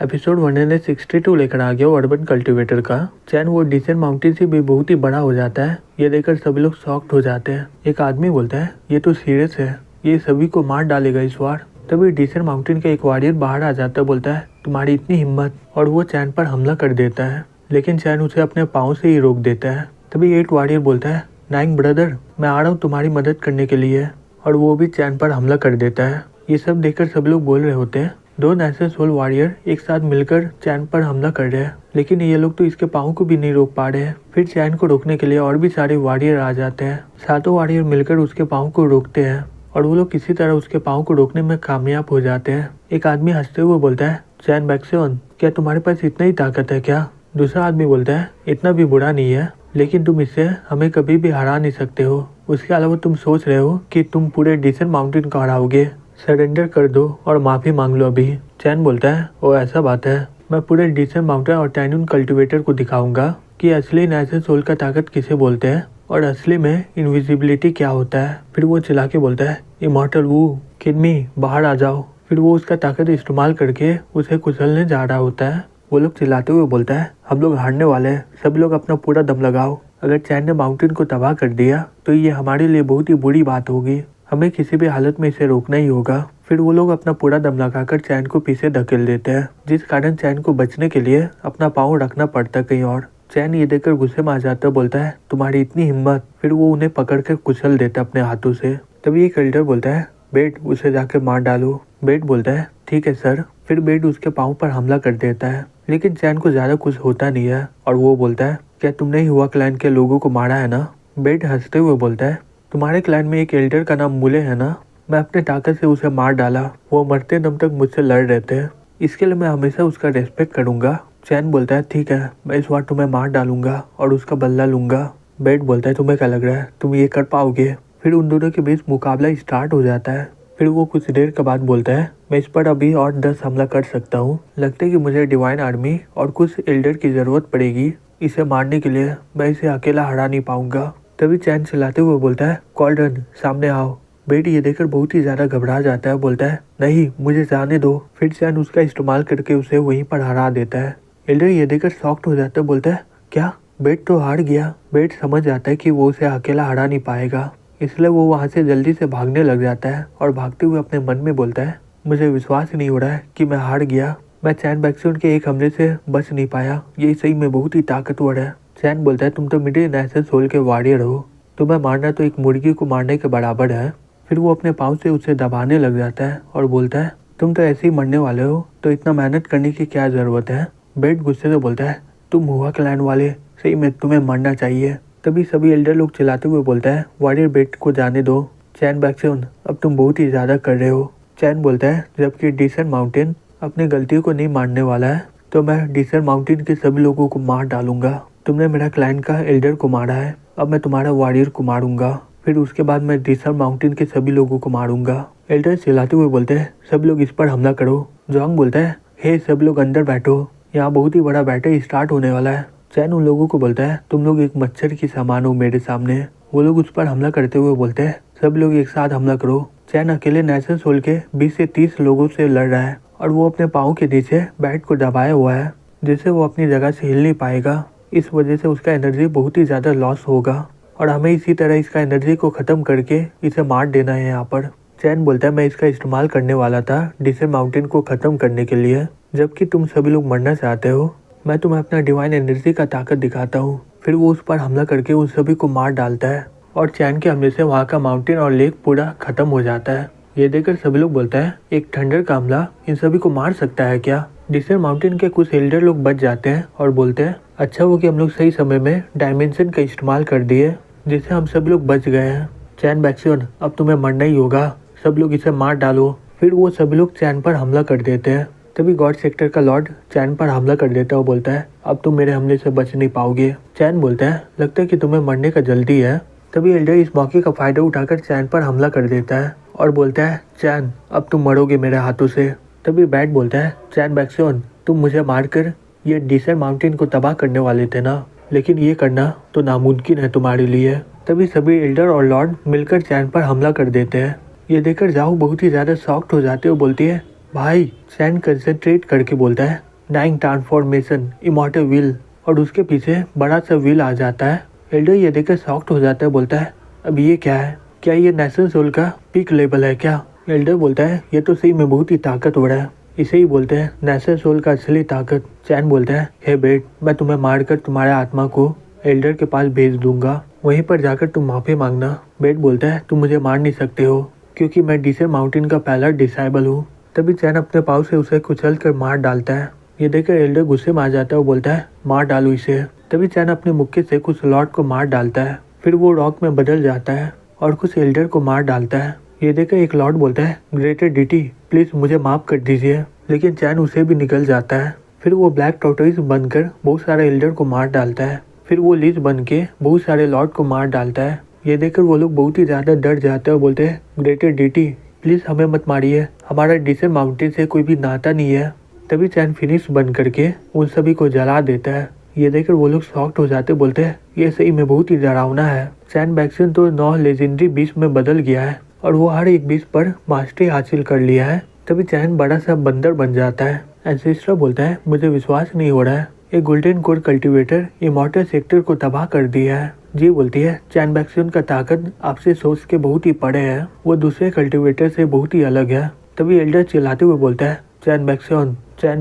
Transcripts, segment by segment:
Episode 162 लेकर आ गया urban cultivator का। चैन वो डिसेंट माउंटेन से भी बहुत ही बड़ा हो जाता है। ये देखकर सभी लोग शॉक्ड हो जाते हैं। एक आदमी बोलता है ये तो सीरियस है, ये सभी को मार डालेगा इस बार। तभी डिसेंट माउंटेन का एक वॉरियर बाहर आ जाता है, बोलता है तुम्हारी इतनी हिम्मत, और वो चैन पर हमला कर देता है। लेकिन चैन उसे अपने पाँव से ही रोक देता है। तभी एक वॉरियर बोलता है नाइंग ब्रदर, मैं आ रहा हूँ तुम्हारी मदद करने के लिए, और वो भी चैन पर हमला कर देता है। ये सब देखकर सभी लोग बोल रहे होते हैं दो नेचुरल सोल वॉरियर एक साथ मिलकर चैन पर हमला कर रहे हैं, लेकिन ये लोग तो इसके पाँव को भी नहीं रोक पा रहे हैं। फिर चैन को रोकने के लिए और भी सारे वॉरियर आ जाते हैं। सातों वॉरियर मिलकर उसके पाँव को रोकते हैं और वो लोग किसी तरह उसके पाँव को रोकने में कामयाब हो जाते हैं। एक आदमी हंसते हुए बोलता है चैन बैक्सियन, क्या तुम्हारे पास इतना ही ताकत है क्या? दूसरा आदमी बोलता है इतना भी बुरा नहीं है, लेकिन तुम इससे हमें कभी भी हरा नहीं सकते हो। उसके अलावा तुम सोच रहे हो कि तुम पूरे डिसेंट माउंटेन को हराओगे। सरेंडर कर दो और माफ़ी मांग लो अभी। चैन बोलता है ओ ऐसा बात है, मैं पूरे डिसेंट माउंटेन और टाइनून कल्टीवेटर को दिखाऊंगा कि असली नेचुरल सोल का ताकत किसे बोलते हैं और असली में इनविजिबिलिटी क्या होता है। फिर वो चिल्ला के बोलता है इमॉर्टल वू किडमी बाहर आ जाओ। फिर वो उसका ताकत इस्तेमाल करके उसे कुचलने जा रहा होता है। वो लोग चिल्लाते हुए बोलता है हम लोग हारने वाले हैं, सभी लोग अपना पूरा दम लगाओ। अगर चैन ने माउंटेन को तबाह कर दिया तो ये हमारे लिए बहुत ही बुरी बात होगी, हमें किसी भी हालत में इसे रोकना ही होगा। फिर वो लोग अपना पूरा दम लगाकर चैन को पीछे धकेल देते हैं, जिस कारण चैन को बचने के लिए अपना पाँव रखना पड़ता कहीं और। चैन ये देखकर गुस्से में आ जाता, बोलता है तुम्हारी इतनी हिम्मत। फिर वो उन्हें पकड़ कर कुचल देता अपने हाथों से। तभी एक एल्डर बोलता है बेट उसे जाकर मार डालो। बेट बोलता है ठीक है सर। फिर बेट उसके पाँव पर हमला कर देता है, लेकिन चैन को ज्यादा कुछ होता नहीं है और वो बोलता है क्या तुमने ही हुआ क्लैन के लोगों को मारा है ना? बेट हंसते हुए बोलता है तुम्हारे क्लैन में एक एल्डर का नाम मुले है ना, मैं अपने ताकत से उसे मार डाला, वो मरते दम तक मुझसे लड़ रहे थे, इसके लिए मैं हमेशा उसका रेस्पेक्ट करूंगा। चैन बोलता है ठीक है, मैं इस बार तुम्हें मार डालूंगा और उसका बदला लूंगा। बेट बोलता है तुम्हें क्या लग रहा है तुम ये कर पाओगे? फिर उन दोनों के बीच मुकाबला स्टार्ट हो जाता है। फिर वो कुछ देर के बाद बोलता है मैं इस पर अभी और 10 हमला कर सकता हूँ, लगता है कि मुझे डिवाइन आर्मी और कुछ एल्डर की जरूरत पड़ेगी इसे मारने के लिए, मैं इसे अकेला हरा नहीं पाऊंगा। तभी चैन चिल्लाते हुए बोलता है कॉल्डन सामने आओ। बेट ये देखकर बहुत ही ज्यादा घबरा जाता है, बोलता है नहीं मुझे जाने दो। फिर चैन उसका इस्तेमाल करके उसे वहीं पर हरा देता है। एल्डर ये देखकर शॉक्ड हो जाता है, बोलता है क्या बेट तो हार गया? बेट समझ जाता है कि वो उसे अकेला हरा नहीं पाएगा, इसलिए वो वहाँ से जल्दी से भागने लग जाता है और भागते हुए अपने मन में बोलता है मुझे विश्वास ही नहीं हो रहा है कि मैं हार गया, मैं चैन बैक्सियन के एक हमले से बच नहीं पाया, ये सही में बहुत ही ताकतवर है। चैन बोलता है तुम तो मिडिल नेचुरल सोल के वॉरियर हो, तुम्हें मारना तो एक मुर्गी को मारने के बराबर है। फिर वो अपने पाँव से उसे दबाने लग जाता है और बोलता है तुम तो ऐसे ही मरने वाले हो, तो इतना मेहनत करने की क्या ज़रूरत है? बेट गुस्से से बोलता है तुम हुआ क्लैन वाले, सही में तुम्हें मरना चाहिए। तभी सभी एल्डर लोग चिल्लाते हुए बोलता है वॉरियर बेट को जाने दो। चैन बैक्सियन अब तुम बहुत ही ज़्यादा कर रहे हो। चैन बोलता है जबकि डिसेंट माउंटेन अपनी गलतियों को नहीं मानने वाला है, तो मैं डिसेंट माउंटेन के सभी लोगों को मार डालूंगा। तुमने मेरा क्लाइंट का एल्डर को मारा है, अब मैं तुम्हारा वॉरियर को मारूंगा, फिर उसके बाद मैं डिसेंट माउंटेन के सभी लोगों को मारूंगा। एल्डर चिल्लाते हुए बोलते हैं सब लोग इस पर हमला करो। जोंग बोलता है हे सब लोग अंदर बैठो, यहाँ बहुत ही बड़ा बैटल स्टार्ट होने वाला है। चैन उन लोगों को बोलता है तुम लोग एक मच्छर की समान हो मेरे सामने। वो लोग उस पर हमला करते हुए बोलते हैं सब लोग एक साथ हमला करो। चैन अकेले नेचुरल सोल के 20 से 30 लोगों से लड़ रहा है और वो अपने पाँव के नीचे बैट को दबाया हुआ है, जिससे वो अपनी जगह से हिल नहीं पाएगा। इस वजह से उसका एनर्जी बहुत ही ज़्यादा लॉस होगा और हमें इसी तरह इसका एनर्जी को ख़त्म करके इसे मार देना है यहाँ पर। चैन बोलता है मैं इसका इस्तेमाल करने वाला था डिसेंट माउंटेन को ख़त्म करने के लिए, जबकि तुम सभी लोग मरना चाहते हो। मैं तुम्हें अपना डिवाइन एनर्जी का ताकत दिखाता हूँ। फिर वो उस पर हमला करके उन सभी को मार डालता है और चैन के हमले से वहाँ का माउंटेन और लेक पूरा खत्म हो जाता है। ये देखकर सभी लोग बोलता है एक थंडर का हमला इन सभी को मार सकता है क्या? डिसेंट माउंटेन के कुछ एल्डर लोग बच जाते हैं और बोलते हैं अच्छा वो कि हम लोग सही समय में डायमेंशन का इस्तेमाल कर दिए, जिससे हम सभी लोग बच गए हैं। चैन बैक्सियन अब तुम्हें मरना ही होगा, सब लोग इसे मार डालो। फिर वो सभी लोग चैन पर हमला कर देते हैं। तभी गॉड सेक्टर का लॉर्ड चैन पर हमला कर देता है और बोलता है अब तुम मेरे हमले से बच नहीं पाओगे। चैन बोलता है लगता है कि तुम्हें मरने का जल्दी है। तभी एल्डर इस मौके का फायदा उठाकर चैन पर हमला कर देता है और बोलता है चैन अब तुम मरोगे मेरे हाथों से। तभी बैट बोलता है चैन बैक्सियन तुम मुझे मारकर ये डिसेंट माउंटेन को तबाह करने वाले थे ना, लेकिन ये करना तो नामुमकिन है तुम्हारे लिए। तभी सभी एल्डर और लॉर्ड मिलकर चैन पर हमला कर देते हैं। ये देखकर जाओ बहुत ही ज़्यादा शॉक्ड हो जाते हो, बोलती है भाई। चैन कंसंट्रेट करके बोलता है डाइंग ट्रांसफॉर्मेशन इमॉर्टल विल, और उसके पीछे बड़ा सा विल आ जाता है। एल्डर ये देखकर शॉक्ड हो जाता है, बोलता है अब ये क्या है, क्या ये नेशनल सोल का पीक लेवल है क्या? एल्डर बोलता है ये तो सही में बहुत ही ताकतवर है, इसे ही बोलते हैं नेशनल सोल का असली ताकत। चैन बोलता है हे बेट, मैं तुम्हें मारकर तुम्हारे आत्मा को एल्डर के पास भेज दूंगा, वहीं पर जाकर तुम माफी मांगना। बेट बोलता है तुम मुझे मार नहीं सकते हो क्योंकि मैं डिसेंट माउंटेन का पहला डिसाइबल हूँ। तभी चैन अपने पाव से उसे कुचल कर मार डालता है। ये देखकर एल्डर गुस्से में आ जाता है और बोलता है मार डालो इसे। तभी चैन अपने मुक्के से कुछ लॉर्ड को मार डालता है, फिर वो रॉक में बदल जाता है और कुछ एल्डर को मार डालता है। ये देखकर एक लॉर्ड बोलता है ग्रेटर डीटी प्लीज मुझे माफ कर दीजिए, लेकिन चैन उसे भी निकल जाता है। फिर वो ब्लैक टॉर्टोइस बनकर बहुत सारे एल्डर को मार डालता है, फिर वो लीज बन के बहुत सारे लॉर्ड को मार डालता है। ये देखकर वो लोग बहुत ही ज्यादा डर जाते हैं और बोलते हैं ग्रेटर डीटी प्लीज हमें मत मारिए, हमारा डिसेंट माउंटेन से कोई भी नाता नहीं है। तभी चैन फिनिश बन करके उन सभी को जला देता है। ये देखकर वो लोग शॉक्ड हो जाते, बोलते हैं ये सही में बहुत ही डरावना है। चैन बैक्सन तो 9 लेजेंडरी बीस्ट में बदल गया है और वो हर एक बीस्ट पर मास्टरी हासिल कर लिया है। तभी चैन बड़ा सा बंदर बन जाता है। एंसेस्टर बोलता है मुझे विश्वास नहीं हो रहा है, एक golden core cultivator immortal sector को तबाह कर दिया है। जी बोलती है चैन बैक्सन का ताकत आपसे सोच के बहुत ही परे है, वो दूसरे कल्टीवेटर से बहुत ही अलग है। तभी एल्डर चिल्लाते हुए बोलता है चैन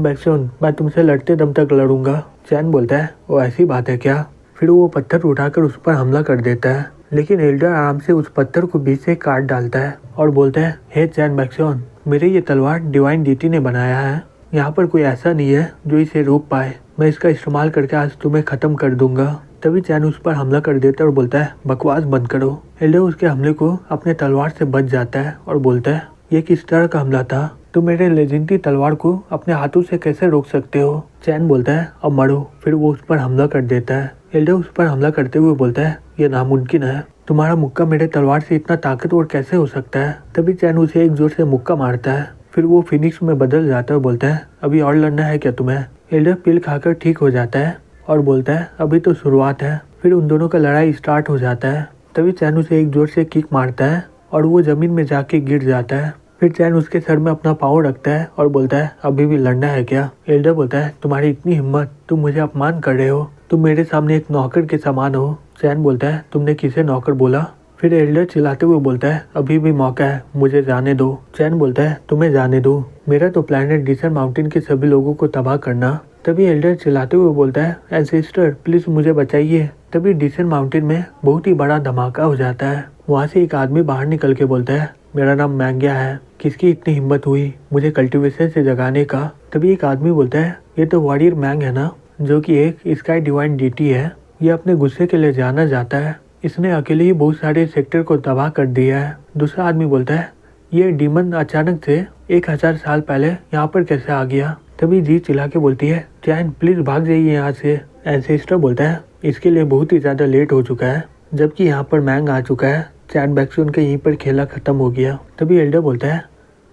बैक्सन मैं तुमसे लड़ते दम तक लड़ूंगा। चैन बोलता है वो ऐसी बात है क्या? फिर वो पत्थर उठाकर उस पर हमला कर देता है, लेकिन एल्डर आराम से उस पत्थर को बीच से काट डालता है और बोलता है हे चैन बैक्सन, मेरे ये तलवार डिवाइन डीटी ने बनाया है, यहाँ पर कोई ऐसा नहीं है जो इसे रोक पाए, मैं इसका इस्तेमाल करके आज तुम्हें खत्म कर दूंगा। तभी चैन उस पर हमला कर देता है और बोलता है बकवास बंद करो। एल्डर उसके हमले को अपने तलवार से बच जाता है और बोलता है ये किस तरह का हमला था, तुम मेरे लेजेंडरी तलवार को अपने हाथों से कैसे रोक सकते हो? चैन बोलता है अब मरो। फिर वो उस पर हमला कर देता है। एल्डर उस पर हमला करते हुए बोलता है ये नामुमकिन है, तुम्हारा मुक्का मेरे तलवार से इतना ताकतवर कैसे हो सकता है? तभी चैन उसे एक जोर से मुक्का मारता है, फिर वो फिनिक्स में बदल जाता है और बोलता है अभी और लड़ना है क्या तुम्हें? एल्डर पिल खाकर ठीक हो जाता है और बोलता है अभी तो शुरुआत है। फिर उन दोनों का लड़ाई स्टार्ट हो जाता है। तभी चैन उसे एक जोर से किक मारता है और वो जमीन में जाके गिर जाता है। फिर चैन उसके सर में अपना पाँव रखता है और बोलता है अभी भी लड़ना है क्या? एल्डर बोलता है तुम्हारी इतनी हिम्मत, तुम मुझे अपमान कर रहे हो, तुम मेरे सामने एक नौकर के समान हो। चैन बोलता है तुमने किसे नौकर बोला? फिर एल्डर चिल्लाते हुए बोलता है अभी भी मौका है, मुझे जाने दो। चैन बोलता है तुम्हें जाने दो, मेरा तो प्लान है डिसेंट माउंटेन के सभी लोगों को तबाह करना। तभी एल्डर चिल्लाते हुए बोलता है एंसेस्टर प्लीज मुझे बचाइए। तभी डिसेंट माउंटेन में बहुत ही बड़ा धमाका हो जाता है। वहाँ से एक आदमी बाहर निकल के बोलता है मेरा नाम मैंगिया है, किसकी इतनी हिम्मत हुई मुझे कल्टीवेशन से जगाने का? तभी एक आदमी बोलता है ये तो वॉरियर मैंग है ना, जो कि एक स्काई डिवाइन डीटी है, ये अपने गुस्से के लिए जाना जाता है, इसने अकेले ही बहुत सारे सेक्टर को तबाह कर दिया है। दूसरा आदमी बोलता है ये डीमन अचानक से 1000 साल पहले यहाँ पर कैसे आ गया? तभी जी चिल्ला के बोलती है चैन प्लीज भाग जाइए यहाँ से। एंसेस्टर बोलता है इसके लिए बहुत ही ज्यादा लेट हो चुका है, जबकि यहाँ पर मैंग आ चुका है, चैन बैक्सन के यहीं पर खेला खत्म हो गया। तभी एल्डर बोलता है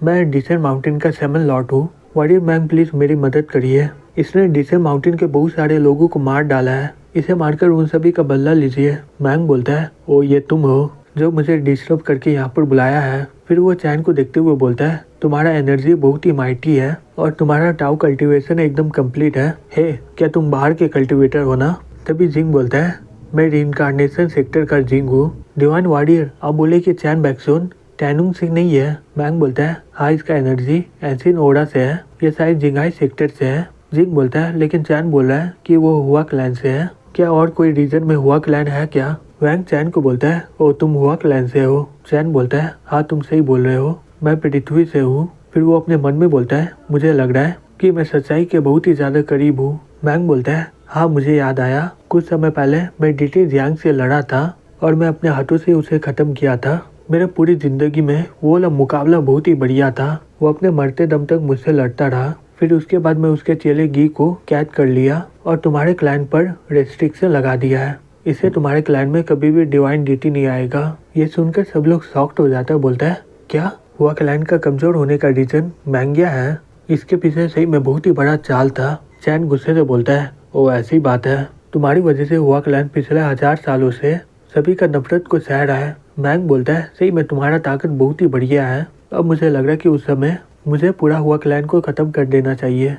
मैं डिसेंट माउंटेन का 7 लॉर्ड हूँ, वॉरियर मैंग प्लीज मेरी मदद करिए, इसने डिसेंट माउंटेन के बहुत सारे लोगों को मार डाला है, इसे मारकर उन सभी का बदला लीजिए। मैंग बोलता है ओ ये तुम हो जो मुझे डिस्टर्ब करके यहाँ पर बुलाया है। फिर वो चैन को देखते हुए बोलता है तुम्हारा एनर्जी बहुत ही माइटी है और तुम्हारा टाउ कल्टीवेशन एकदम कंप्लीट है। हे क्या तुम बाहर के कल्टीवेटर हो ना? तभी जिंग बोलता है मैं रीइंकार्नेशन सेक्टर का जिंग हूँ। डिवाइन वॉरियर आप बोले कि चैन बैक्सन टैनुंग से नहीं है? मैंग बोलता है हाँ इसका एनर्जी एंसिन ओडा से है, ये शायद जिंगाई सेक्टर से है। जिंग बोलता है लेकिन चैन बोल रहा है कि वो हुआ क्लैन से है, क्या और कोई रीजन में हुआ क्लैन है क्या? वैंग चैन को बोलता है ओ तुम हुआ क्लैन से हो? चैन बोलता है हाँ तुम सही बोल रहे हो, मैं पृथ्वी से हूँ। फिर वो अपने मन में बोलता है मुझे लग रहा है कि मैं सच्चाई के बहुत ही ज्यादा करीब हूँ। मैंग बोलता है हाँ मुझे याद आया, कुछ समय पहले मैं डीटी जियांग से लड़ा था और मैं अपने हाथों से उसे खत्म किया था। मेरा पूरी जिंदगी में वो वाला मुकाबला बहुत ही बढ़िया था, वो अपने मरते दम तक मुझसे लड़ता रहा। फिर उसके बाद मैं उसके चेले गी को कैद कर लिया और तुम्हारे क्लैन पर रेस्ट्रिक्शन लगा दिया है, इससे तुम्हारे क्लैन में कभी भी डिवाइन डीटी नहीं आएगा। ये सुनकर सब लोग शॉक्ड हो जाता है, बोलता है क्या हुआ क्लैन का कमजोर होने का रीजन मैंगिया है? इसके पीछे सही में बहुत ही बड़ा चाल था। चैन गुस्से से बोलता है ओ ऐसी बात है, तुम्हारी वजह से हुआ क्लैन पिछले 1000 सालों से सभी का नफरत को सह रहा है। मैंग बोलता है सही में तुम्हारा ताकत बहुत ही बढ़िया है, अब मुझे लग रहा है कि उस समय मुझे पूरा हुआ क्लैन को खत्म कर देना चाहिए।